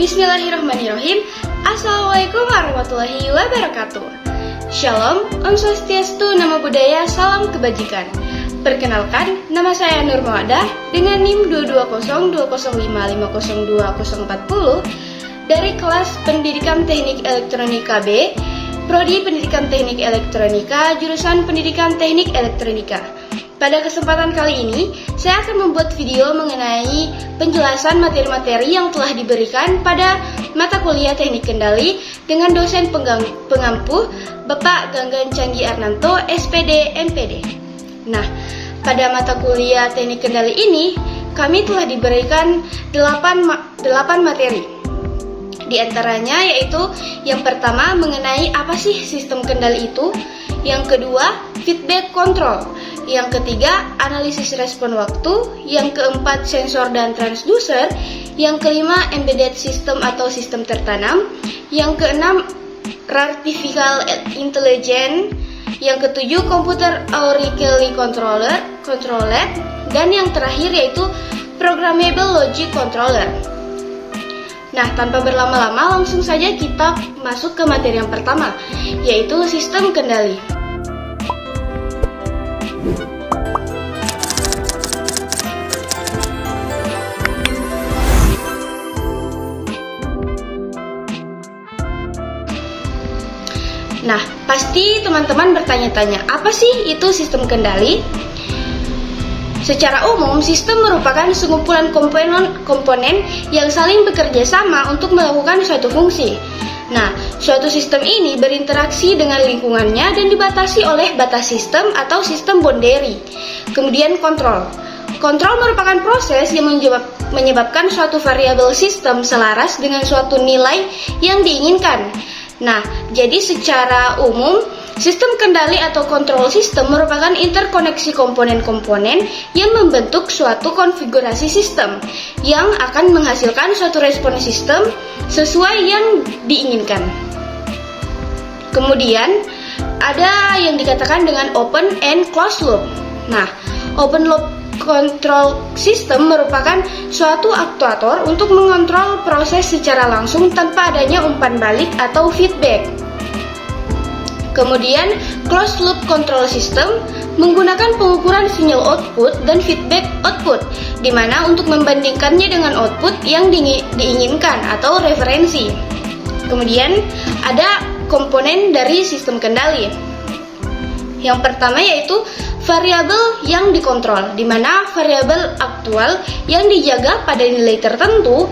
Bismillahirrahmanirrahim. Assalamualaikum warahmatullahi wabarakatuh. Shalom, Om Swastiastu, Namo Buddhaya, Salam Kebajikan. Perkenalkan, nama saya Nur Mawadah dengan NIM 22020550240 dari kelas Pendidikan Teknik Elektronika B, Prodi Pendidikan Teknik Elektronika, jurusan Pendidikan Teknik Elektronika. Pada kesempatan kali ini, saya akan membuat video mengenai penjelasan materi-materi yang telah diberikan pada mata kuliah Teknik Kendali dengan dosen pengampu Bapak Ganggan Canggi Arnanto, SPD, MPD. Nah, pada mata kuliah Teknik Kendali ini, kami telah diberikan 8 materi. Di antaranya yaitu yang pertama mengenai apa sih sistem kendali itu, yang kedua feedback control, yang ketiga analisis respon waktu, yang keempat sensor dan transducer, yang kelima embedded system atau sistem tertanam, yang keenam artificial intelligence, yang ketujuh computer aurically controller, dan yang terakhir yaitu programmable logic controller. Nah, tanpa berlama-lama langsung saja kita masuk ke materi yang pertama, yaitu sistem kendali. Nah, pasti teman-teman bertanya-tanya, apa sih itu sistem kendali? Secara umum, sistem merupakan sekumpulan komponen yang saling bekerja sama untuk melakukan suatu fungsi. Nah, suatu sistem ini berinteraksi dengan lingkungannya dan dibatasi oleh batas sistem atau sistem boundary. Kemudian kontrol. Kontrol merupakan proses yang menyebabkan suatu variabel sistem selaras dengan suatu nilai yang diinginkan. Nah, jadi secara umum, sistem kendali atau control system merupakan interkoneksi komponen-komponen yang membentuk suatu konfigurasi sistem yang akan menghasilkan suatu respon sistem sesuai yang diinginkan. Kemudian, ada yang dikatakan dengan open and closed loop. Nah, open loop control system merupakan suatu aktuator untuk mengontrol proses secara langsung tanpa adanya umpan balik atau feedback. Kemudian, closed loop control system menggunakan pengukuran sinyal output dan feedback output, di mana untuk membandingkannya dengan output yang diinginkan atau referensi. Kemudian, ada komponen dari sistem kendali. Yang pertama yaitu variabel yang dikontrol, di mana variabel aktual yang dijaga pada nilai tertentu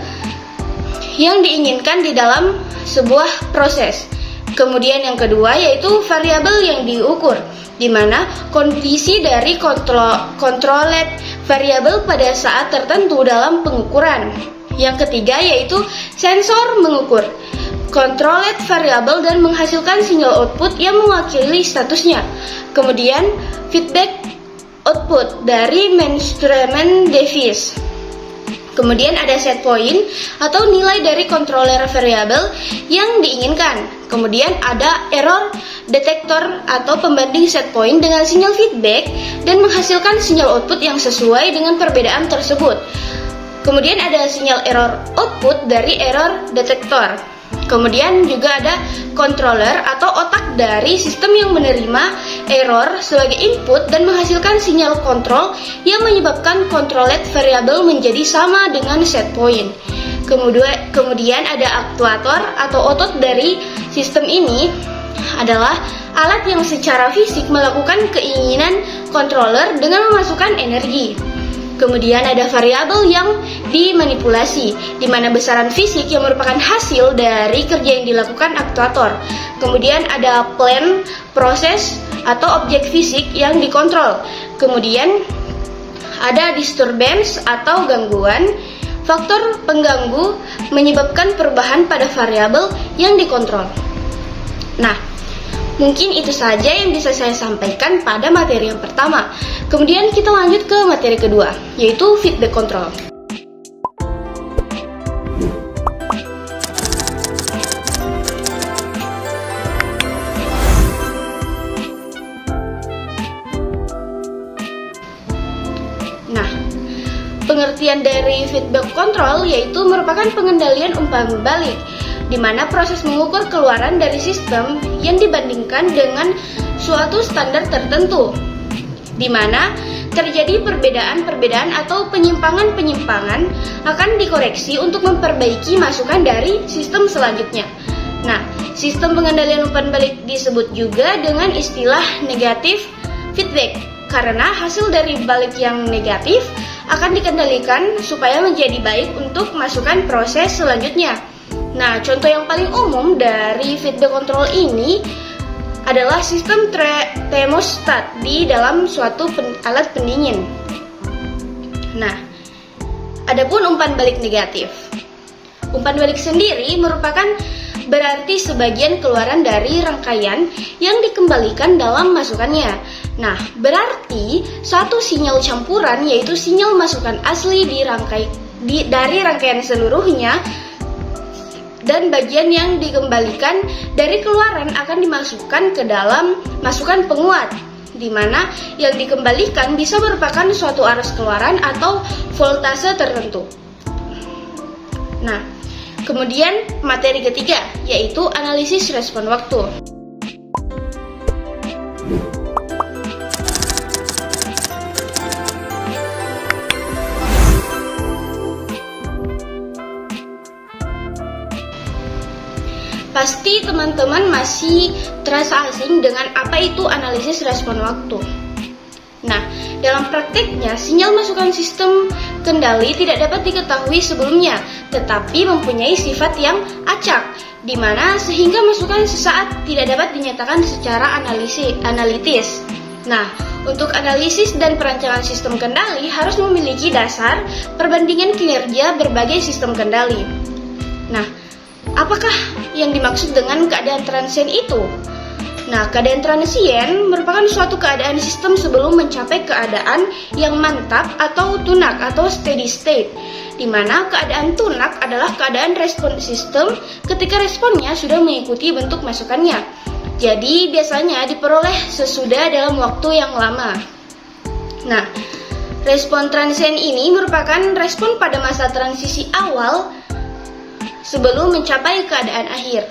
yang diinginkan di dalam sebuah proses. Kemudian yang kedua yaitu variabel yang diukur, di mana kondisi dari controlled variabel pada saat tertentu dalam pengukuran. Yang ketiga yaitu sensor mengukur controlled variabel dan menghasilkan sinyal output yang mewakili statusnya. Kemudian feedback output dari measurement device. Kemudian ada set point atau nilai dari controller variabel yang diinginkan. Kemudian ada error detector atau pembanding set point dengan sinyal feedback dan menghasilkan sinyal output yang sesuai dengan perbedaan tersebut. Kemudian ada sinyal error output dari error detector. Kemudian juga ada controller atau otak dari sistem yang menerima error sebagai input dan menghasilkan sinyal kontrol yang menyebabkan controlled variable menjadi sama dengan set point. Kemudian ada aktuator atau otot dari sistem ini adalah alat yang secara fisik melakukan keinginan controller dengan memasukkan energi. Kemudian ada variabel yang dimanipulasi, di mana besaran fisik yang merupakan hasil dari kerja yang dilakukan aktuator. Kemudian ada plan, proses, atau objek fisik yang dikontrol. Kemudian ada disturbance atau gangguan. Faktor pengganggu menyebabkan perubahan pada variabel yang dikontrol. Nah, mungkin itu saja yang bisa saya sampaikan pada materi yang pertama. Kemudian kita lanjut ke materi kedua, yaitu feedback control. Nah, Pengertian dari feedback control yaitu merupakan pengendalian umpan balik, di mana proses mengukur keluaran dari sistem yang dibandingkan dengan suatu standar tertentu, di mana terjadi perbedaan-perbedaan atau penyimpangan-penyimpangan akan dikoreksi untuk memperbaiki masukan dari sistem selanjutnya. Nah, sistem pengendalian umpan balik disebut juga dengan istilah negatif feedback, karena hasil dari balik yang negatif akan dikendalikan supaya menjadi baik untuk masukan proses selanjutnya. Nah, contoh yang paling umum dari feedback control ini adalah sistem termostat di dalam suatu alat pendingin. Nah, adapun umpan balik negatif. Umpan balik sendiri merupakan berarti sebagian keluaran dari rangkaian yang dikembalikan dalam masukannya. Nah, berarti satu sinyal campuran yaitu sinyal masukan asli dari rangkaian seluruhnya, dan bagian yang dikembalikan dari keluaran akan dimasukkan ke dalam masukan penguat, di mana yang dikembalikan bisa merupakan suatu arus keluaran atau voltase tertentu. Nah, kemudian materi ketiga yaitu analisis respon waktu. Pasti teman-teman masih terasa asing dengan apa itu analisis respon waktu. Nah, dalam prakteknya, sinyal masukan sistem kendali tidak dapat diketahui sebelumnya, tetapi mempunyai sifat yang acak, di mana sehingga masukan sesaat tidak dapat dinyatakan secara analitis. Nah, untuk analisis dan perancangan sistem kendali harus memiliki dasar perbandingan kinerja berbagai sistem kendali. Nah, apakah yang dimaksud dengan keadaan transien itu? Nah, keadaan transien merupakan suatu keadaan sistem sebelum mencapai keadaan yang mantap atau tunak atau steady state, di mana keadaan tunak adalah keadaan respon sistem ketika responnya sudah mengikuti bentuk masukannya. Jadi, biasanya diperoleh sesudah dalam waktu yang lama. Nah, respon transien ini merupakan respon pada masa transisi awal sebelum mencapai keadaan akhir.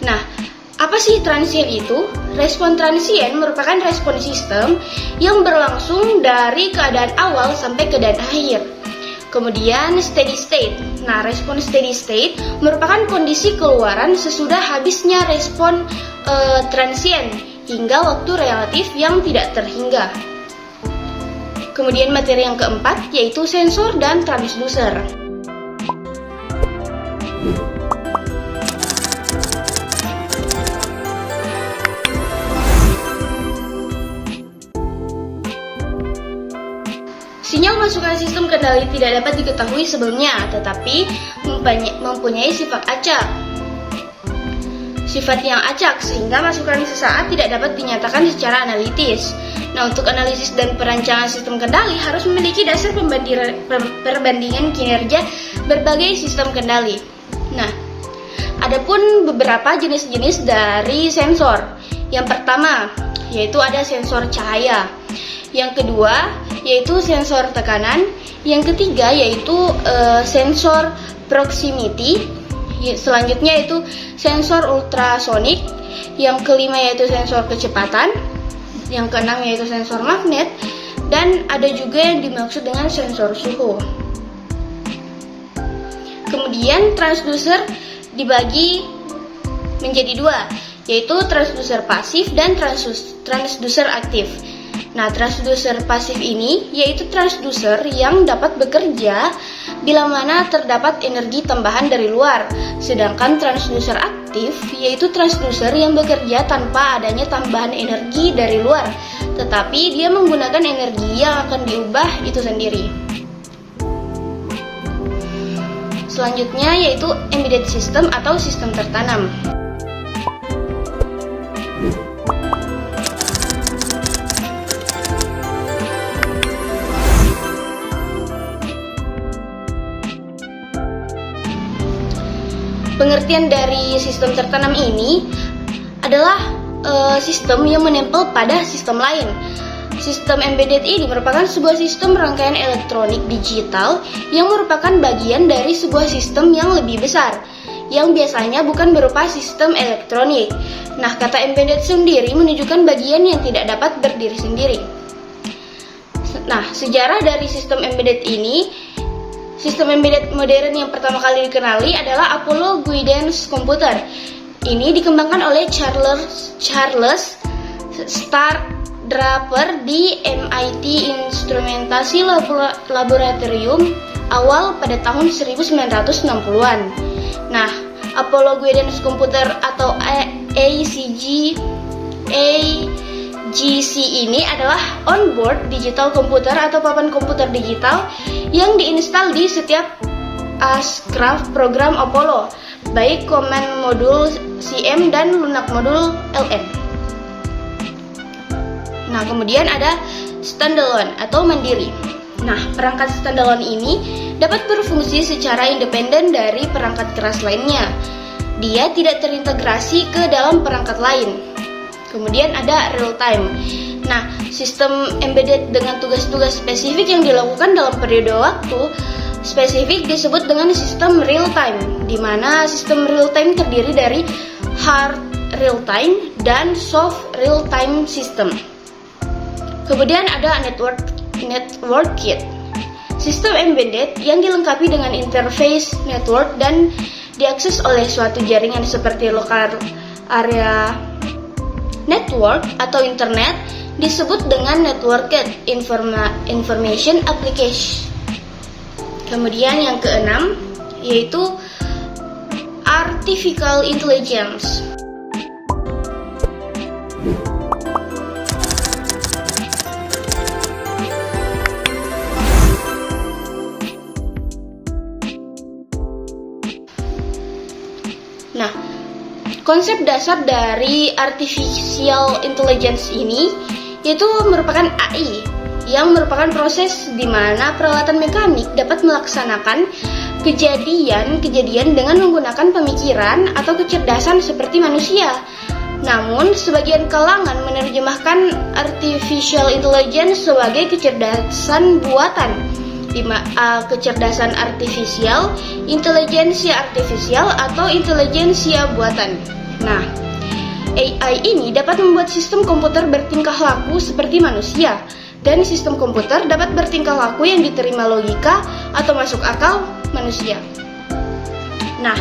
Nah, apa sih transien itu? Respon transien merupakan respon sistem yang berlangsung dari keadaan awal sampai keadaan akhir. Kemudian steady state. Nah, respon steady state merupakan kondisi keluaran sesudah habisnya respon transien hingga waktu relatif yang tidak terhingga. Kemudian materi yang keempat yaitu sensor dan transducer. Sinyal masukan sistem kendali tidak dapat diketahui sebelumnya, tetapi mempunyai sifat acak. Sifat yang acak sehingga masukan sesaat tidak dapat dinyatakan secara analitis. Nah, untuk analisis dan perancangan sistem kendali harus memiliki dasar perbandingan kinerja berbagai sistem kendali. Nah, adapun beberapa jenis-jenis dari sensor. Yang pertama, yaitu ada sensor cahaya. Yang kedua, yaitu sensor tekanan. Yang ketiga, yaitu sensor proximity. Selanjutnya yaitu sensor ultrasonik. Yang kelima yaitu sensor kecepatan. Yang keenam yaitu sensor magnet. Dan ada juga yang dimaksud dengan sensor suhu. Kemudian transducer dibagi menjadi dua, yaitu transducer pasif dan transducer aktif. Nah, transducer pasif ini yaitu transducer yang dapat bekerja bila mana terdapat energi tambahan dari luar. Sedangkan transducer aktif yaitu transducer yang bekerja tanpa adanya tambahan energi dari luar, tetapi dia menggunakan energi yang akan diubah itu sendiri. Selanjutnya yaitu embedded system atau sistem tertanam. Pengertian dari sistem tertanam ini adalah sistem yang menempel pada sistem lain. Sistem embedded ini merupakan sebuah sistem rangkaian elektronik digital yang merupakan bagian dari sebuah sistem yang lebih besar, yang biasanya bukan berupa sistem elektronik. Nah, kata embedded sendiri menunjukkan bagian yang tidak dapat berdiri sendiri. Nah, sejarah dari sistem embedded ini, sistem embedded modern yang pertama kali dikenali adalah Apollo Guidance Computer. Ini dikembangkan oleh Charles Starkdraper di MIT Instrumentasi Laboratorium awal pada tahun 1960-an. Nah, Apollo Guidance Computer atau AGC ini adalah onboard digital computer atau papan komputer digital yang diinstal di setiap spacecraft program Apollo, baik Command Modul CM dan Lunar Modul LM. Nah, kemudian ada standalone atau mandiri. Nah, perangkat standalone ini dapat berfungsi secara independen dari perangkat keras lainnya. Dia tidak terintegrasi ke dalam perangkat lain. Kemudian ada real time. Nah, sistem embedded dengan tugas-tugas spesifik yang dilakukan dalam periode waktu spesifik disebut dengan sistem real time, di mana sistem real time terdiri dari hard real time dan soft real time system. Kemudian ada network kit. Sistem embedded yang dilengkapi dengan interface network dan diakses oleh suatu jaringan seperti lokal area network atau internet disebut dengan networked information application. Kemudian yang keenam yaitu artificial intelligence. Nah, konsep dasar dari artificial intelligence ini yaitu merupakan AI, yang merupakan proses di mana peralatan mekanik dapat melaksanakan kejadian-kejadian dengan menggunakan pemikiran atau kecerdasan seperti manusia. Namun, sebagian kalangan menerjemahkan artificial intelligence sebagai kecerdasan buatan, kecerdasan artifisial, intelijensia artifisial, atau intelijensia buatan. Nah, AI ini dapat membuat sistem komputer bertingkah laku seperti manusia, dan sistem komputer dapat bertingkah laku yang diterima logika atau masuk akal manusia. Nah,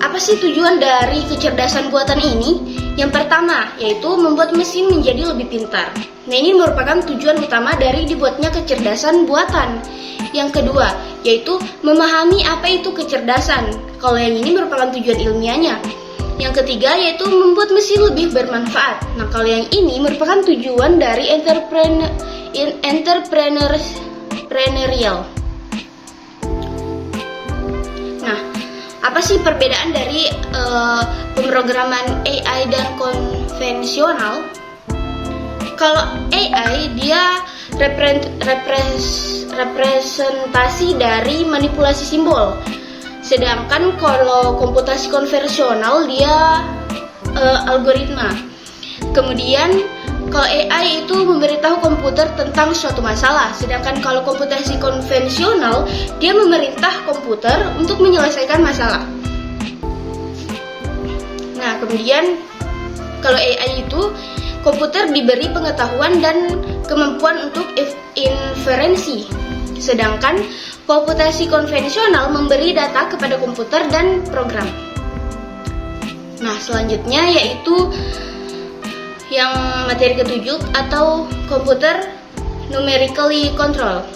apa sih tujuan dari kecerdasan buatan ini? Yang pertama, yaitu membuat mesin menjadi lebih pintar. Nah, ini merupakan tujuan utama dari dibuatnya kecerdasan buatan. Yang kedua, yaitu memahami apa itu kecerdasan. Kalau yang ini merupakan tujuan ilmiahnya. Yang ketiga, yaitu membuat mesin lebih bermanfaat. Nah, kalau yang ini merupakan tujuan dari entrepreneurial. Nah, apa sih perbedaan dari pemrograman AI dan konvensional? Kalau AI dia representasi dari manipulasi simbol, sedangkan kalau komputasi konvensional dia algoritma. Kemudian kalau AI itu memberitahu komputer tentang suatu masalah, sedangkan kalau komputasi konvensional dia memerintah komputer untuk menyelesaikan masalah. Nah, kemudian kalau AI itu komputer diberi pengetahuan dan kemampuan untuk inferensi, sedangkan komputasi konvensional memberi data kepada komputer dan program. Nah, selanjutnya yaitu yang materi ketujuh atau komputer numerically control.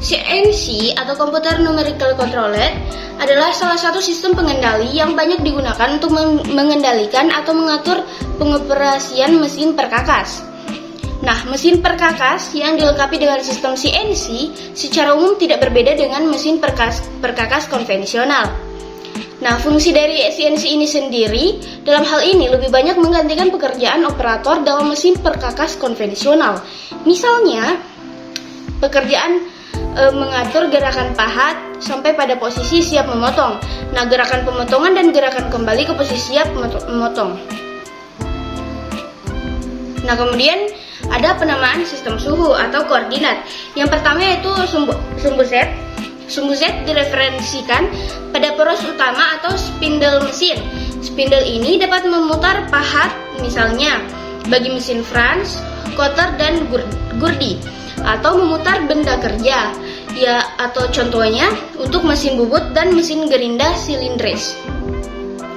CNC atau Computer Numerical Controller adalah salah satu sistem pengendali yang banyak digunakan untuk mengendalikan atau mengatur pengoperasian mesin perkakas. Nah, mesin perkakas yang dilengkapi dengan sistem CNC secara umum tidak berbeda dengan mesin perkakas konvensional. Nah, fungsi dari CNC ini sendiri dalam hal ini lebih banyak menggantikan pekerjaan operator dalam mesin perkakas konvensional. Misalnya, pekerjaan mengatur gerakan pahat sampai pada posisi siap memotong. Nah, gerakan pemotongan dan gerakan kembali ke posisi siap memotong. Nah, kemudian ada penamaan sistem suhu atau koordinat. Yang pertama yaitu sumbu Z. Sumbu Z direferensikan pada poros utama atau spindle mesin. Spindle ini dapat memutar pahat, misalnya bagi mesin Franz, Cotter, dan Gurdi, atau memutar benda kerja, ya, atau contohnya untuk mesin bubut dan mesin gerinda silindris.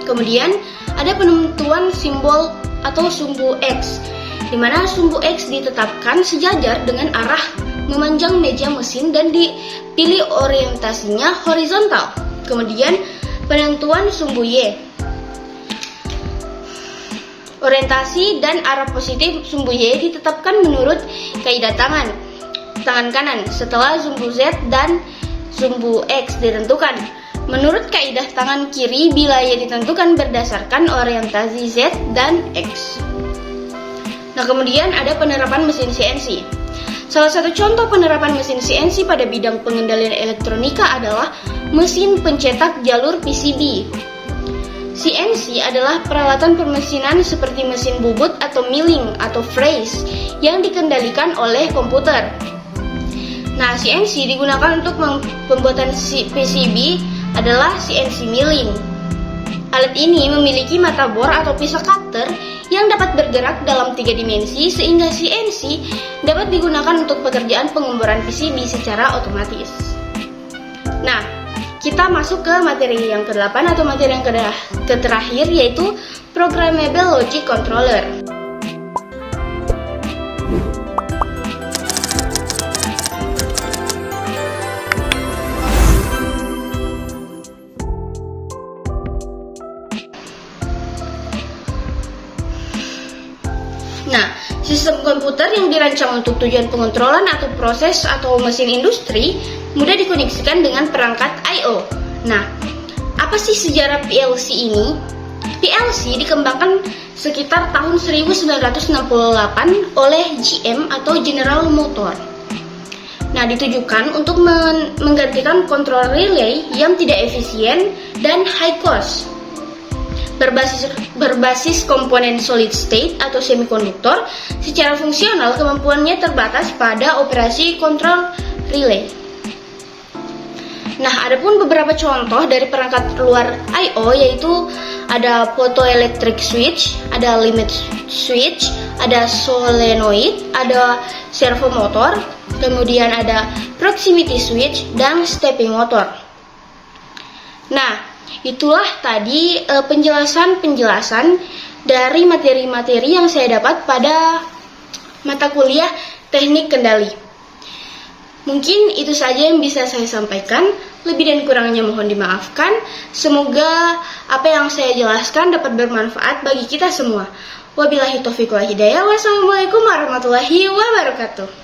Kemudian ada penentuan simbol atau sumbu X, di mana sumbu X ditetapkan sejajar dengan arah memanjang meja mesin dan dipilih orientasinya horizontal. Kemudian penentuan sumbu Y. Orientasi dan arah positif sumbu Y ditetapkan menurut kaidah tangan kanan setelah sumbu Z dan sumbu X ditentukan. Menurut kaidah tangan kiri bila Y ditentukan berdasarkan orientasi Z dan X. Nah, kemudian ada penerapan mesin CNC. Salah satu contoh penerapan mesin CNC pada bidang pengendalian elektronika adalah mesin pencetak jalur PCB. CNC adalah peralatan permesinan seperti mesin bubut atau milling atau freeze yang dikendalikan oleh komputer. Nah, CNC digunakan untuk pembuatan PCB adalah CNC milling. Alat ini memiliki mata bor atau pisau cutter yang dapat bergerak dalam 3 dimensi sehingga CNC dapat digunakan untuk pekerjaan penggembaran PCB secara otomatis. Nah, kita masuk ke materi yang ke-8 atau materi yang terakhir yaitu Programmable Logic Controller. Nah, sistem komputer yang dirancang untuk tujuan pengontrolan atau proses atau mesin industri mudah dikoneksikan dengan perangkat I/O. Nah, apa sih sejarah PLC ini? PLC dikembangkan sekitar tahun 1968 oleh GM atau General Motor. Nah, ditujukan untuk menggantikan kontrol relay yang tidak efisien dan high cost. Berbasis komponen solid state atau semikonduktor, secara fungsional kemampuannya terbatas pada operasi kontrol relay. Nah, adapun beberapa contoh dari perangkat luar I/O yaitu ada photoelectric switch, ada limit switch, ada solenoid, ada servo motor, kemudian ada proximity switch dan stepping motor. Nah, itulah tadi penjelasan dari materi-materi yang saya dapat pada mata kuliah teknik kendali. Mungkin itu saja yang bisa saya sampaikan. Lebih dan kurangnya mohon dimaafkan. Semoga apa yang saya jelaskan dapat bermanfaat bagi kita semua. Wabillahi taufiq wal hidayah. Wassalamualaikum warahmatullahi wabarakatuh.